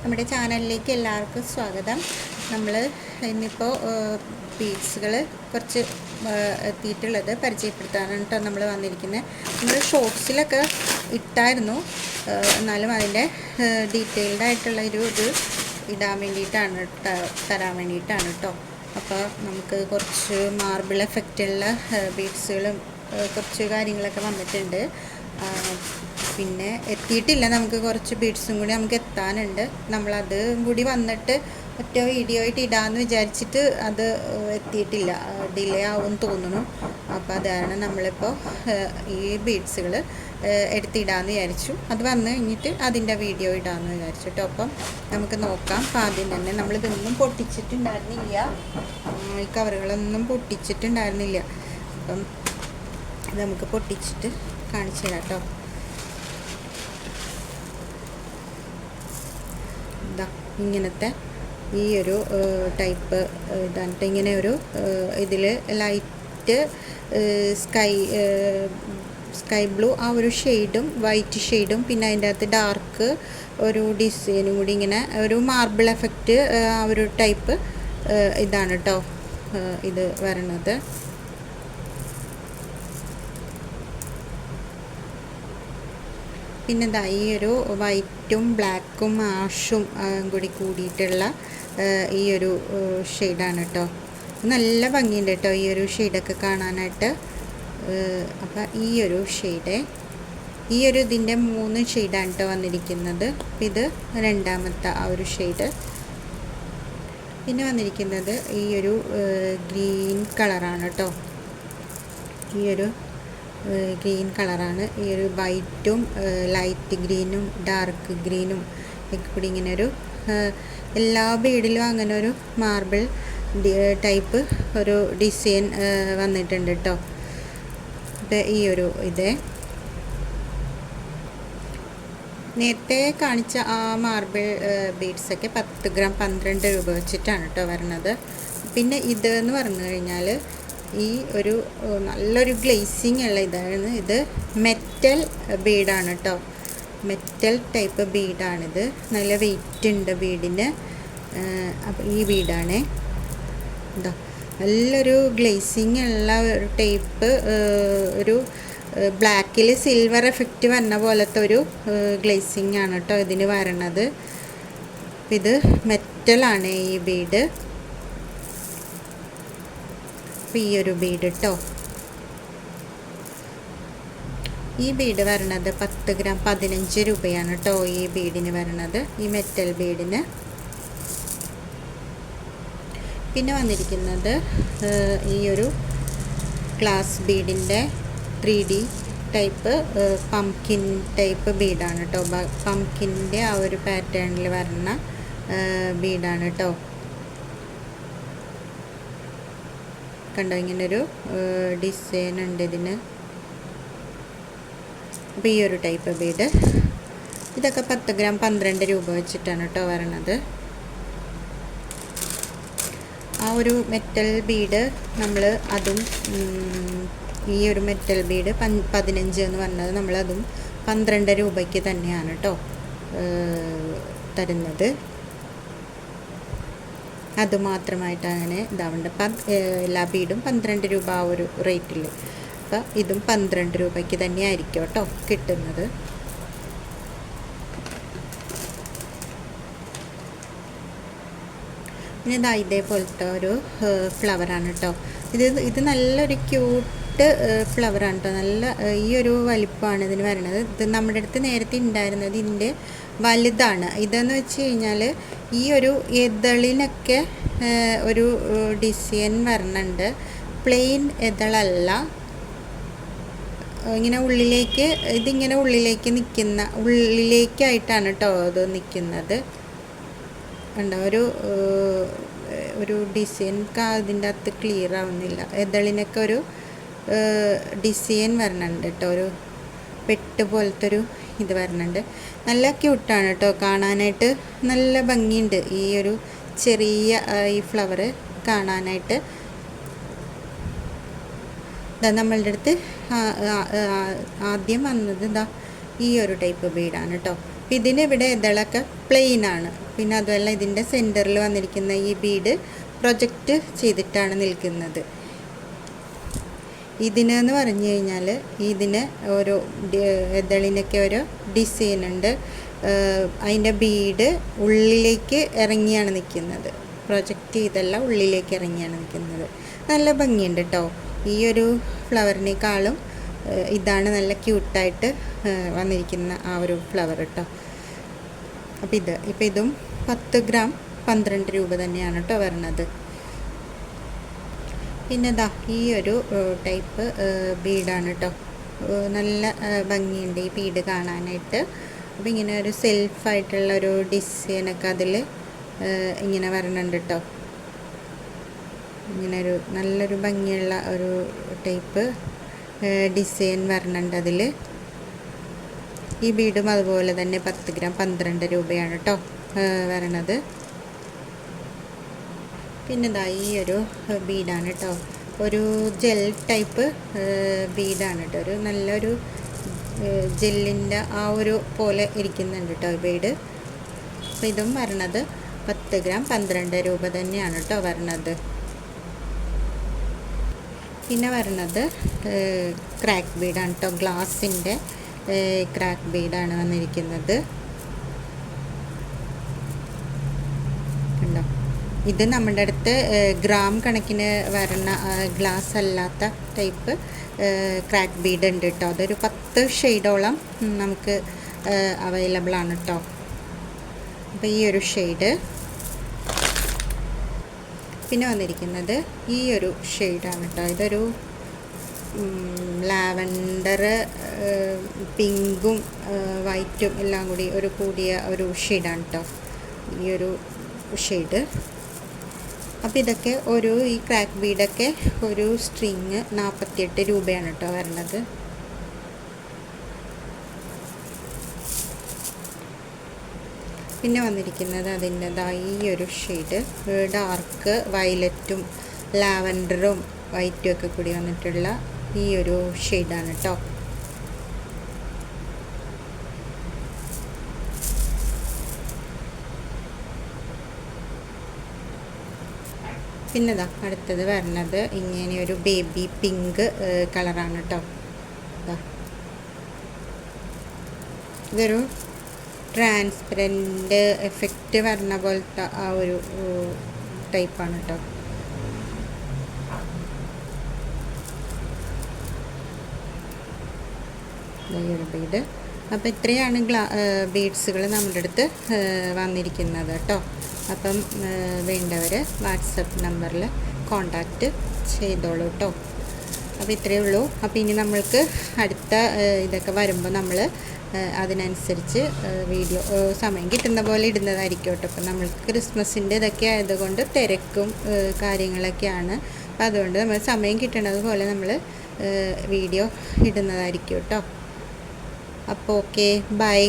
നമ്മുടെ ചാനലിലേക്ക് എല്ലാവർക്കും സ്വാഗതം. നമ്മൾ ഇന്നിപ്പോൾ ബീഡ്സുകൾ കുറച്ച് എത്തിയിട്ടുള്ളത് പരിചയപ്പെടുത്താനാണ് കേട്ടോ നമ്മൾ വന്നിരിക്കുന്നത്. നമ്മൾ ഷോർട്സിലൊക്കെ ഇട്ടായിരുന്നു, എന്നാലും അതിൻ്റെ ഡീറ്റെയിൽഡായിട്ടുള്ള ഇത് ഇടാൻ വേണ്ടിയിട്ടാണ്, തരാൻ വേണ്ടിയിട്ടാണ് കേട്ടോ. അപ്പോൾ നമുക്ക് കുറച്ച് മാർബിൾ എഫക്റ്റുള്ള ബീഡ്സുകളും കുറച്ച് കാര്യങ്ങളൊക്കെ വന്നിട്ടുണ്ട്. പിന്നെ എത്തിയിട്ടില്ല, നമുക്ക് കുറച്ച് ബീഡ്സും കൂടി നമുക്ക് എത്താനുണ്ട്. നമ്മളത് കൂടി വന്നിട്ട് ഒറ്റ വീഡിയോ ആയിട്ട് ഇടാമെന്ന് വിചാരിച്ചിട്ട് അത് എത്തിയിട്ടില്ല, ഡിലേ ആവുമെന്ന് തോന്നുന്നു. അപ്പോൾ അതാണ് നമ്മളിപ്പോൾ ഈ ബീഡ്സുകൾ എടുത്തിടാമെന്ന് വിചാരിച്ചു. അത് വന്നു കഴിഞ്ഞിട്ട് അതിൻ്റെ വീഡിയോ ഇടാമെന്ന് വിചാരിച്ചു കേട്ടോ. അപ്പം നമുക്ക് നോക്കാം. അപ്പോൾ ആദ്യം തന്നെ നമ്മളിതൊന്നും പൊട്ടിച്ചിട്ടുണ്ടായിരുന്നില്ല, ഈ കവറുകളൊന്നും പൊട്ടിച്ചിട്ടുണ്ടായിരുന്നില്ല. അപ്പം ഇത് നമുക്ക് പൊട്ടിച്ചിട്ട് കാണിച്ചു തരാം കേട്ടോ. ഇതാ ഇങ്ങനത്തെ ഈ ഒരു ടൈപ്പ് ഇതായിട്ട് ഇങ്ങനെ ഒരു ഇതിൽ ലൈറ്റ് സ്കൈ ബ്ലൂ ആ ഒരു ഷെയ്ഡും വൈറ്റ് ഷെയ്ഡും പിന്നെ അതിൻ്റെ അകത്ത് ഡാർക്ക് ഒരു ഡിസൈനും കൂടി ഇങ്ങനെ ഒരു മാർബിൾ എഫക്റ്റ് ആ ഒരു ടൈപ്പ് ഇതാണ് കേട്ടോ ഇത് വരണത്. പിന്നെ ഇതാ ഈ ഒരു വൈറ്റും ബ്ലാക്കും ആഷും കൂടി കൂടിയിട്ടുള്ള ഈ ഒരു ഷെയ്ഡാണ് കേട്ടോ. നല്ല ഭംഗിയുണ്ട് കേട്ടോ ഈ ഒരു ഷെയ്ഡൊക്കെ കാണാനായിട്ട്. അപ്പം ഈ ഒരു ഷെയ്ഡ്, ഈ ഒരു ഇതിൻ്റെ 3 ഷെയ്ഡാണ് കേട്ടോ വന്നിരിക്കുന്നത്. ഇത് രണ്ടാമത്തെ ആ ഒരു ഷെയ്ഡ്. പിന്നെ വന്നിരിക്കുന്നത് ഈ ഒരു ഗ്രീൻ കളറാണ് കേട്ടോ. ഈ ഒരു ഗ്രീൻ കളറാണ്. ഈ ഒരു വൈറ്റും ലൈറ്റ് ഗ്രീനും ഡാർക്ക് ഗ്രീനും ഒക്കെ കൂടി ഇങ്ങനെ ഒരു എല്ലാ ബീഡിലും അങ്ങനെ ഒരു മാർബിൾ ടൈപ്പ് ഒരു ഡിസൈൻ വന്നിട്ടുണ്ട് കേട്ടോ. ഇത് ഈ ഒരു ഇത് നേരത്തെ കാണിച്ച ആ മാർബിൾ ബീഡ്സൊക്കെ 10 ഗ്രാം 12 രൂപ വെച്ചിട്ടാണ് കേട്ടോ വരണത്. പിന്നെ ഇതെന്ന് പറഞ്ഞു കഴിഞ്ഞാൽ ഈ ഒരു നല്ലൊരു ഗ്ലേസിങ് ഉള്ള ഇതാണ്. ഇത് മെറ്റൽ ബീഡാണ് കേട്ടോ, മെറ്റൽ ടൈപ്പ് ബീഡാണിത്. നല്ല വെയിറ്റ് ഉണ്ട് ബീഡിന്. അപ്പം ഈ ബീഡാണേ, എന്താ നല്ലൊരു ഗ്ലേസിങ് ഉള്ള ഒരു ടൈപ്പ്, ഒരു ബ്ലാക്കിൽ സിൽവർ എഫക്റ്റ് വന്ന പോലത്തെ ഒരു ഗ്ലേസിങ് ആണ് കേട്ടോ ഇതിന് വരണത്. ഇത് മെറ്റലാണ് ഈ ബീഡ്. ഈ ഒരു ബീഡ് കേട്ടോ, ഈ ബീഡ് വരണത് 10 ഗ്രാം 15 രൂപയാണ് കേട്ടോ ഈ ബീഡിന് വരണത്, ഈ മെറ്റൽ ബീഡിന്. പിന്നെ വന്നിരിക്കുന്നത് ഈ ഒരു ഗ്ലാസ് ബീഡിൻ്റെ 3D ടൈപ്പ് പംകിൻ ടൈപ്പ് ബീഡാണ് കേട്ടോ. പംകിൻ്റെ ആ ഒരു പാറ്റേണിൽ വരുന്ന ബീഡാണ് കേട്ടോ. കണ്ടോ ഇങ്ങനൊരു ഡിസൈൻ ഉണ്ട് ഇതിന്. അപ്പോൾ ഈ ഒരു ടൈപ്പ് ബീഡ് ഇതൊക്കെ 10 ഗ്രാം 12 രൂപ വെച്ചിട്ടാണ് കേട്ടോ വരണത്. ആ ഒരു മെറ്റൽ ബീഡ് നമ്മൾ അതും ഈ ഒരു മെറ്റൽ ബീഡ് 15 എന്ന് പറഞ്ഞത് നമ്മളതും 12 രൂപയ്ക്ക് തന്നെയാണ് കേട്ടോ തരുന്നത്. അതുമാത്രമായിട്ട് അങ്ങനെ ഇതാവുന്നുണ്ട്. എല്ലാ ബീഡും 12 രൂപ ആ ഒരു റേറ്റിൽ. അപ്പം ഇതും 12 രൂപയ്ക്ക് തന്നെ ആയിരിക്കും കേട്ടോ കിട്ടുന്നത്. പിന്നെ ഇതാ ഇതേപോലത്തെ ഒരു ഫ്ലവറാണ് കേട്ടോ. ഇത് നല്ലൊരു ക്യൂട്ട് ഫ്ലവറാണ് കേട്ടോ. നല്ല ഈ ഒരു വലിപ്പമാണ് ഇതിന് വരുന്നത്. ഇത് നമ്മുടെ അടുത്ത് നേരത്തെ ഉണ്ടായിരുന്നത് ഇതിൻ്റെ വലുതാണ്. ഇതെന്ന് വെച്ച് കഴിഞ്ഞാൽ ഈ ഒരു എതളിനൊക്കെ ഒരു ഡിസൈൻ വരണുണ്ട്. പ്ലെയിൻ എതളല്ല, ഇങ്ങനെ ഉള്ളിലേക്ക്, ഇതിങ്ങനെ ഉള്ളിലേക്ക് നിൽക്കുന്ന, ഉള്ളിലേക്കായിട്ടാണ് കേട്ടോ അത് നിൽക്കുന്നത്. ഉണ്ടോ ഒരു ഡിസൈൻ ഇതിൻ്റെ അകത്ത് ക്ലിയർ ആവുന്നില്ല. എതളിനൊക്കെ ഒരു ഡിസൈൻ വരണുണ്ട് കേട്ടോ, ഒരു പെട്ട് പോലത്തെ ഒരു ഇത് വരണുണ്ട്. നല്ല ക്യൂട്ടാണ് കേട്ടോ കാണാനായിട്ട്, നല്ല ഭംഗിയുണ്ട് ഈ ഒരു ചെറിയ ഈ ഫ്ലവർ കാണാനായിട്ട്. ഇതാ നമ്മളുടെ അടുത്ത് ആദ്യം വന്നത് ഇതാ ഈ ഒരു ടൈപ്പ് ബീഡാണ് കേട്ടോ. ഇതിനിവിടെ ഇതളൊക്കെ പ്ലെയിൻ ആണ്. പിന്നെ അതുമല്ല ഇതിൻ്റെ സെൻറ്ററിൽ വന്നിരിക്കുന്ന ഈ ബീഡ് പ്രൊജക്റ്റ് ചെയ്തിട്ടാണ് നിൽക്കുന്നത്. ഇതിനെന്ന് പറഞ്ഞു കഴിഞ്ഞാൽ ഇതിന് ഓരോ ഇതളിനൊക്കെ ഓരോ ഡിസൈൻ ഉണ്ട്. അതിൻ്റെ ബീഡ് ഉള്ളിലേക്ക് ഇറങ്ങിയാണ് നിൽക്കുന്നത്. പ്രൊജക്റ്റ് ചെയ്തല്ല, ഉള്ളിലേക്ക് ഇറങ്ങിയാണ് നിൽക്കുന്നത്. നല്ല ഭംഗിയുണ്ട് കേട്ടോ. ഈ ഒരു ഫ്ലവറിനേക്കാളും ഇതാണ് നല്ല ക്യൂട്ടായിട്ട് വന്നിരിക്കുന്ന ആ ഒരു ഫ്ലവർ കേട്ടോ. അപ്പോൾ ഇതും 10 ഗ്രാം 12 രൂപ തന്നെയാണ് കേട്ടോ വരണത്. പിന്നെ ഈ ഒരു ടൈപ്പ് ബീഡാണ് കേട്ടോ. നല്ല ഭംഗിയുണ്ട് ഈ ബീഡ് കാണാനായിട്ട്. അപ്പോൾ ഇങ്ങനെ ഒരു സെൽഫായിട്ടുള്ളൊരു ഡിസൈനൊക്കെ അതിൽ ഇങ്ങനെ വരണുണ്ട് കേട്ടോ. ഇങ്ങനെ ഒരു നല്ലൊരു ഭംഗിയുള്ള ഒരു ടൈപ്പ് ഡിസൈൻ വരണുണ്ട് അതിൽ. ഈ ബീഡും അതുപോലെ തന്നെ 10 ഗ്രാം 12 രൂപയാണ് കേട്ടോ വരണത്. പിന്നെ ഈ ഒരു ബീഡാണ് കേട്ടോ. ഒരു ജെൽ ടൈപ്പ് ബീഡാണ് കേട്ടോ. ഒരു നല്ലൊരു ജെല്ലിൻ്റെ ആ ഒരു പോലെ ഇരിക്കുന്നുണ്ട് കേട്ടോ ഈ ബീഡ്. അപ്പോൾ ഇതും വരണത് 10 ഗ്രാം 12 രൂപ തന്നെയാണ് കേട്ടോ വരണത്. പിന്നെ വരണത് ക്രാക്ക് ബീഡാണ് കേട്ടോ. ഗ്ലാസിൻ്റെ ക്രാക്ക് ബീഡാണ് വന്നിരിക്കുന്നത്. കണ്ടോ, ഇത് നമ്മുടെ അടുത്ത് ഗ്രാം കണക്കിന് വരുന്ന ഗ്ലാസ് അല്ലാത്ത ടൈപ്പ് ക്രാക്ക് ബീഡ് ഉണ്ട് കേട്ടോ. അതൊരു 10 ഷെയ്ഡോളം നമുക്ക് അവൈലബിൾ ആണ് കേട്ടോ. അപ്പോൾ ഈ ഒരു ഷെയ്ഡ്. പിന്നെ വന്നിരിക്കുന്നത് ഈ ഒരു ഷെയ്ഡാണ് കേട്ടോ. ഇതൊരു ലാവൻഡർ പിങ്കും വൈറ്റും എല്ലാം കൂടി ഒരു കൂടിയ ഒരു ഷെയ്ഡാണ് കേട്ടോ ഈ ഒരു ഷെയ്ഡ്. അപ്പോൾ ഇതൊക്കെ ഈ ക്രാക്ക് ബീഡൊക്കെ ഒരു സ്ട്രിങ് 48 രൂപയാണ് കേട്ടോ വരുന്നത്. പിന്നെ വന്നിരിക്കുന്നത് അതിൻ്റെതായി ഈ ഒരു ഷെയ്ഡ് ഡാർക്ക് വയലറ്റും ലാവൻഡറും വൈറ്റും ഒക്കെ കൂടി വന്നിട്ടുള്ള ഈ ഒരു ഷെയ്ഡാണ് കേട്ടോ. പിന്നെ അടുത്തത് വരുന്നത് ഇങ്ങനെ ഒരു ബേബി പിങ്ക് കളറാണ് കേട്ടോ. ഇതൊരു ട്രാൻസ്പെറൻറ്റ് എഫക്റ്റ് വരുന്ന പോലത്തെ ആ ഒരു ടൈപ്പാണ് കേട്ടോ. ബീഡ്. അപ്പോൾ ഇത്രയാണ് ബീഡ്സുകൾ നമ്മുടെ അടുത്ത് വന്നിരിക്കുന്നത് കേട്ടോ. അപ്പം വേണ്ടവർ വാട്സപ്പ് നമ്പറിൽ കോണ്ടാക്റ്റ് ചെയ്തോളൂ കേട്ടോ. അപ്പോൾ ഇത്രയേ ഉള്ളൂ. അപ്പോൾ ഇനി നമ്മൾക്ക് അടുത്ത ഇതൊക്കെ വരുമ്പോൾ നമ്മൾ അതിനനുസരിച്ച് വീഡിയോ സമയം കിട്ടുന്ന പോലെ ഇടുന്നതായിരിക്കും കേട്ടോ. അപ്പം നമ്മൾക്ക് ക്രിസ്മസിൻ്റെ ഇതൊക്കെ ആയതുകൊണ്ട് തിരക്കും കാര്യങ്ങളൊക്കെയാണ്. അപ്പം അതുകൊണ്ട് നമ്മൾ സമയം കിട്ടുന്നത് പോലെ നമ്മൾ വീഡിയോ ഇടുന്നതായിരിക്കും കേട്ടോ. അപ്പോൾ ഓക്കെ, ബൈ.